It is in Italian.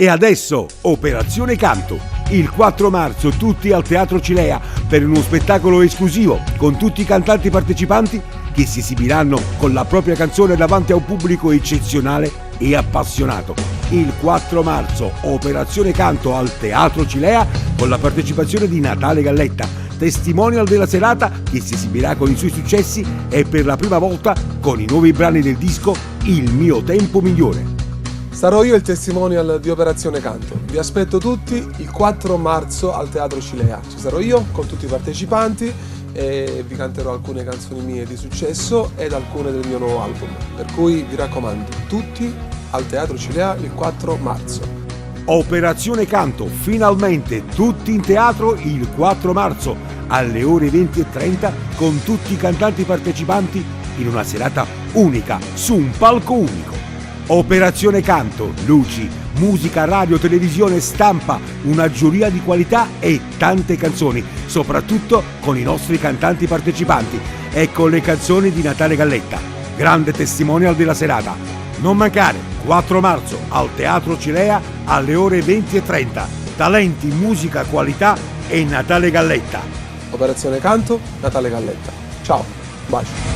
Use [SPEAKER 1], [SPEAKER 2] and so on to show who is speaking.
[SPEAKER 1] E adesso Operazione Canto. Il 4 marzo tutti al Teatro Cilea per uno spettacolo esclusivo con tutti i cantanti partecipanti che si esibiranno con la propria canzone davanti a un pubblico eccezionale e appassionato. Il 4 marzo Operazione Canto al Teatro Cilea con la partecipazione di Natale Galletta, testimonial della serata che si esibirà con i suoi successi e per la prima volta con i nuovi brani del disco Il mio tempo migliore.
[SPEAKER 2] Sarò io il testimonial di Operazione Canto. Vi aspetto tutti il 4 marzo al Teatro Cilea. Ci sarò io con tutti i partecipanti e vi canterò alcune canzoni mie di successo ed alcune del mio nuovo album. Per cui vi raccomando, tutti al Teatro Cilea il 4 marzo.
[SPEAKER 1] Operazione Canto, finalmente tutti in teatro il 4 marzo alle ore 20:30 con tutti i cantanti partecipanti in una serata unica su un palco unico. Operazione Canto, luci, musica, radio, televisione, stampa, una giuria di qualità e tante canzoni, soprattutto con i nostri cantanti partecipanti e con le canzoni di Natale Galletta, grande testimonial della serata. Non mancare, 4 marzo al Teatro Cilea alle ore 20:30. Talenti, musica, qualità e Natale Galletta.
[SPEAKER 2] Operazione Canto, Natale Galletta. Ciao, un bacio.